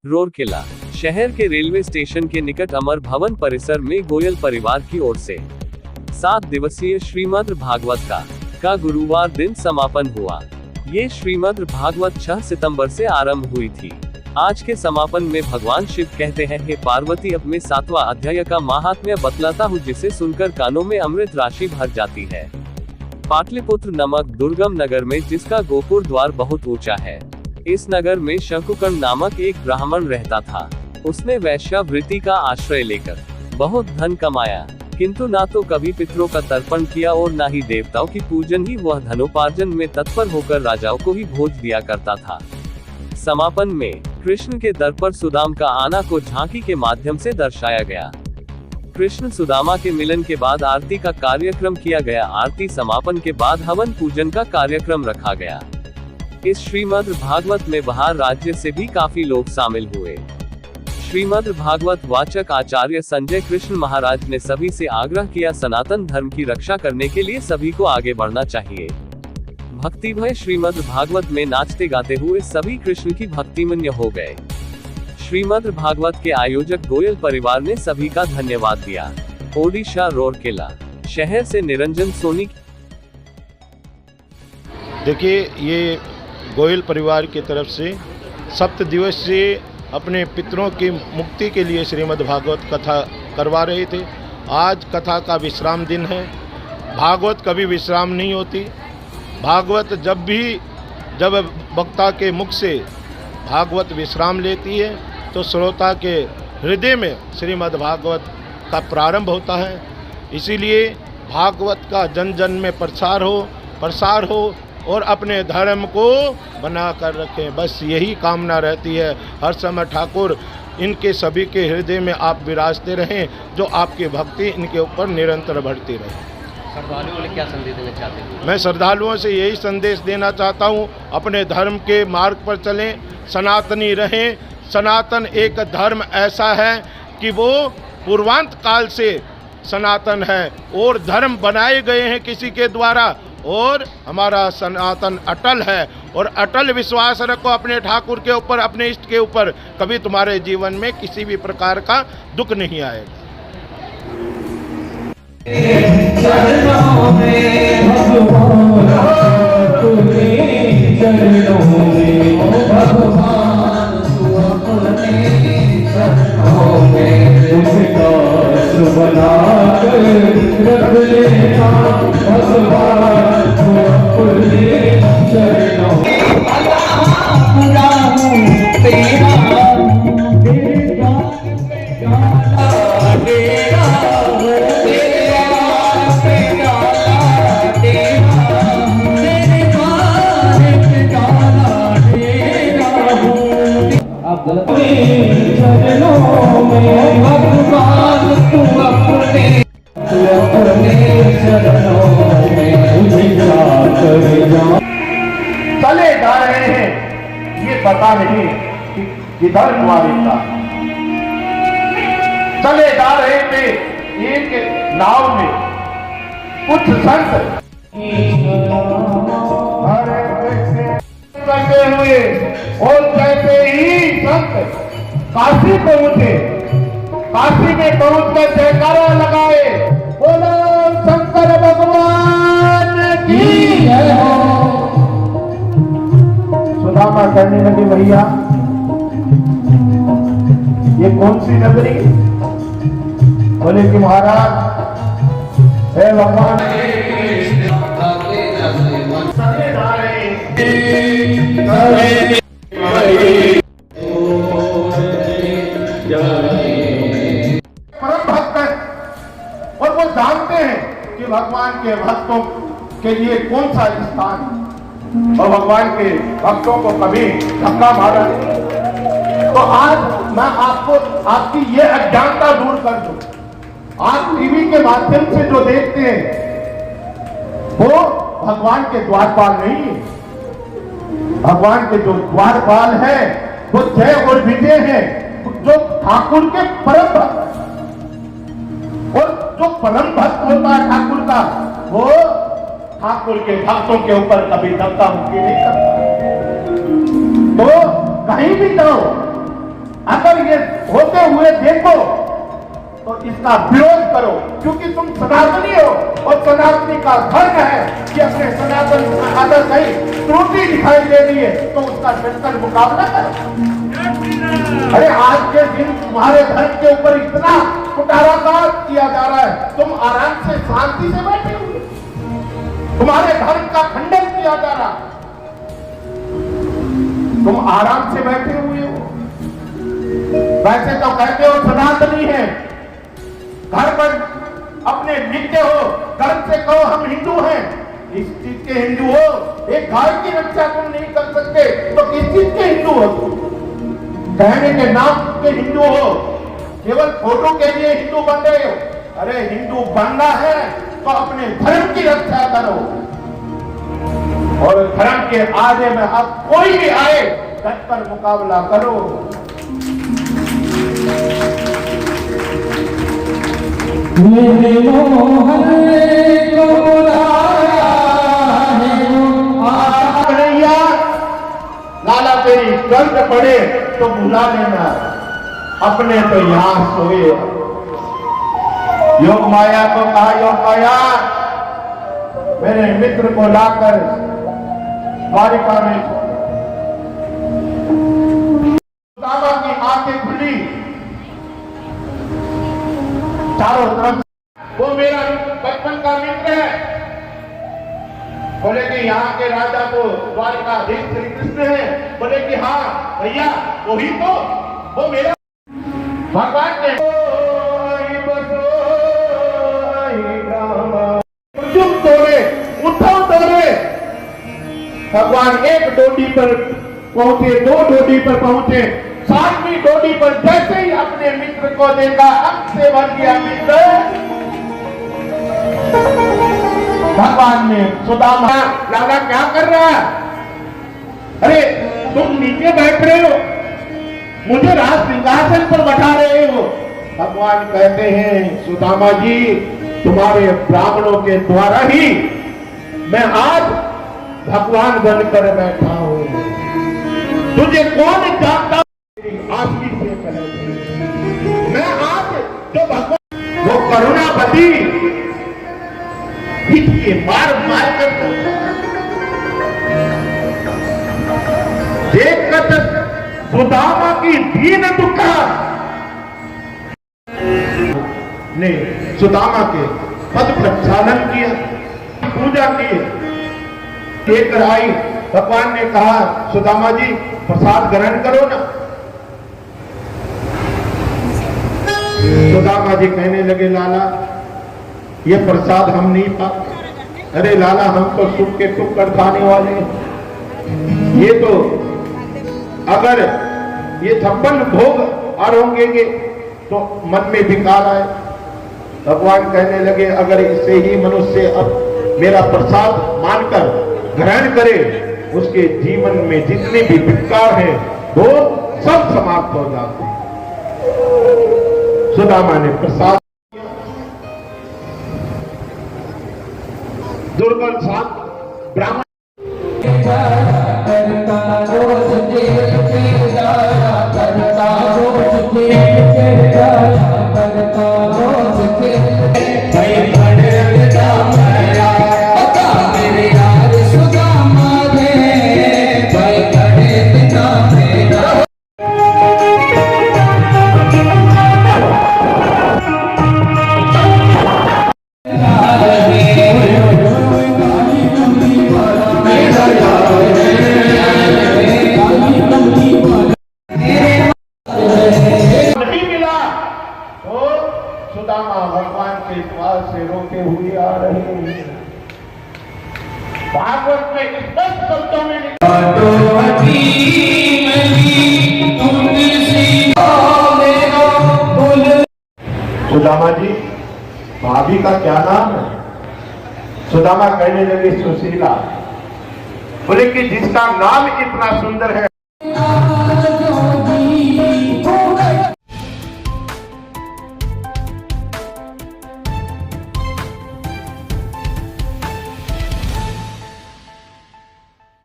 रोरकेला शहर के railway station के निकट अमर भवन परिसर में गोयल परिवार की ओर से 7 दिवसीय श्रीमद् भागवत का गुरुवार दिन समापन हुआ। ये श्रीमद् भागवत 6 सितंबर से आरंभ हुई थी। आज के समापन में भगवान शिव कहते हैं, हे पार्वती, अब मैं 7वां अध्याय का महात्म्य बतलाता हूँ, जिसे सुनकर कानों में अमृत राशि भर जाती है। पाटलिपुत्र नामक दुर्गम नगर में, जिसका गोपुर द्वार बहुत ऊंचा है, इस नगर में शकुकर्ण नामक एक ब्राह्मण रहता था। उसने वैश्यावृत्ति का आश्रय लेकर बहुत धन कमाया, किंतु ना तो कभी पितरों का तर्पण किया और ना ही देवताओं की पूजन ही। वह धनोपार्जन में तत्पर होकर राजाओं को ही भोज दिया करता था। समापन में कृष्ण के दर पर सुदाम का आना को झांकी के माध्यम से दर्शाया गया। कृष्ण सुदामा के मिलन के बाद आरती का कार्यक्रम किया गया। आरती समापन के बाद हवन पूजन का कार्यक्रम रखा गया। इस श्रीमद् भागवत में बाहर राज्य से भी काफी लोग शामिल हुए। श्रीमद् भागवत वाचक आचार्य संजय कृष्ण महाराज ने सभी से आग्रह किया, सनातन धर्म की रक्षा करने के लिए सभी को आगे बढ़ना चाहिए। भक्तिमय श्रीमद् भागवत में नाचते गाते हुए सभी कृष्ण की भक्तिमन्य हो गए। श्रीमद् भागवत के आयोजक गोयल परिवार ने सभी का धन्यवाद दिया। ओडिशा रोरकेला शहर से निरंजन सोनी। देखिए, ये गोयल परिवार की तरफ से 7 दिवसीय अपने पितरों की मुक्ति के लिए श्रीमद् भागवत कथा करवा रहे थे। आज कथा का विश्राम दिन है। भागवत कभी विश्राम नहीं होती। भागवत जब वक्ता के मुख से भागवत विश्राम लेती है तो श्रोता के हृदय में श्रीमद् भागवत का प्रारंभ होता है। इसीलिए भागवत का जन जन में प्रसार हो और अपने धर्म को बना कर रखें। बस यही कामना रहती है। हर समय ठाकुर इनके सभी के हृदय में आप विराजते रहें, जो आपकी भक्ति इनके ऊपर निरंतर बढ़ती रहे। श्रद्धालुओं को क्या संदेश देना चाहते हैं? मैं श्रद्धालुओं से यही संदेश देना चाहता हूँ, अपने धर्म के मार्ग पर चलें, सनातनी रहें। सनातन एक धर्म ऐसा है कि वो पूर्वांत काल से सनातन है और धर्म बनाए गए हैं किसी के द्वारा, और हमारा सनातन अटल है। और अटल विश्वास रखो अपने ठाकुर के ऊपर, अपने इष्ट के ऊपर। कभी तुम्हारे जीवन में किसी भी प्रकार का दुख नहीं आएगा। चरणों में भगवान, चरणों में भगवान, चरणों में उसका सुबना कर रख लेना भगवान, चरणों में पूरा हूँ तेरा, चरणों में भगवान, तू अपने चरणों में मुझे चले जा रहे हैं, ये पता नहीं कि किधर द्वारिका। चले जा रहे थे एक नाव में, कुछ संत करते हुए और कहते ही संत काशी पहुंचे। काशी में पहुंचकर जयकारा लगाए, बोलो शंकर भगवान की जय हो। सुदामा कहने लगे, भैया ये कौन सी नगरी? बोले कि महाराज, हे भगवान परम भक्त है और वो जानते हैं कि भगवान के भक्तों के लिए कौन सा स्थान है, और भगवान के भक्तों को कभी धक्का मारा नहीं। तो आज मैं आपको आपकी ये अज्ञानता दूर कर दूं। आज टीवी के माध्यम से जो देखते हैं वो भगवान के द्वारपाल नहीं है। भगवान के जो द्वारपाल है वो जय और विजय है, जो ठाकुर के परम भक्त, और जो परम भक्त होता है ठाकुर का, वो ठाकुर के भक्तों के ऊपर कभी धक्का मुक्की नहीं करता। तो कहीं भी जाओ, अगर ये होते हुए देखो तो इसका विरोध करो, क्योंकि तुम सनातनी हो और सनातनी का धर्म है कि अपने सनातन अगर कहीं त्रुटि दिखाई दे रही है तो उसका डटकर मुकाबला करो। अरे आज के दिन तुम्हारे धर्म के ऊपर इतना कुटाराघात किया जा रहा है, तुम आराम से शांति से बैठे हुए, तुम्हारे धर्म का खंडन किया जा रहा, तुम आराम से बैठे हुए हो। वैसे तो कहते हो सनातनी है, घर पर अपने लिखते हो, घर से कहो हम हिंदू हैं, इस चीज के हिंदू हो, एक गाय की रक्षा तुम नहीं कर सकते तो किस चीज के हिंदू हो तुम? कहने के नाम के हिंदू हो, केवल फोटो के लिए हिंदू बन रहे हो। अरे हिंदू बनना है तो अपने धर्म की रक्षा करो, और धर्म के आगे में अब कोई भी आए डटकर मुकाबला करो। मेरे मोहन को लाया है कन्हैया, लाला तेरी गर्द पड़े तो बुला लेना, अपने तो यहाँ सोए। योग माया को कहा, योग माया मेरे मित्र को लाकर द्वारिका में। सुदामा की आंखें खुली, चारों तरफ वो मेरा बचपन का मित्र है। बोले कि यहाँ के राजा तो द्वारिकाधीश श्री कृष्ण है। बोले कि हाँ भैया वही तो, वो मेरा भगवान ने अर्जुन तोड़े, उद्धव तोड़े, भगवान एक डोडी पर पहुंचे, दो डोडी पर पहुंचे, सातवीं डोडी पर जैसे ही अपने मित्र को देखा, अब से भर गया मित्र। भगवान ने सुदामा, लाला क्या कर रहा है? अरे तुम नीचे बैठ रहे हो, मुझे राज सिंहासन पर बैठा रहे हो। भगवान कहते हैं सुदामा जी, तुम्हारे ब्राह्मणों के द्वारा ही मैं आज भगवान बनकर बैठा हूं। तुझे कौन जानता? आपकी से कहे मैं आज जो भगवान वो करुणापति के मार मार कर देखकर सुदामा की दीन दुखा ने सुदामा के पद प्रक्षालन किया, पूजा की, लेकर आई। भगवान ने कहा सुदामा जी प्रसाद ग्रहण करो ना। सुदामा जी कहने लगे लाला ये प्रसाद हम नहीं पाते। अरे लाला हम तो सुख के सुख कर खाने वाले, ये तो अगर ये 56 भोग आरोगेंगे तो मन में विकार आए। भगवान कहने लगे अगर इससे ही मनुष्य अब मेरा प्रसाद मानकर ग्रहण करे, उसके जीवन में जितने भी विकार हैं वो सब समाप्त हो जाते हैं। सुदामा ने प्रसाद, दुर्बल साथ ब्राह्मण भगवान के द्वार से रोते हुए आ रहे हैं। भागवत में स्पष्ट शब्दों में सुदामा जी भाभी का क्या नाम है? सुदामा कहने लगे सुशीला। बोले कि जिसका नाम इतना सुंदर है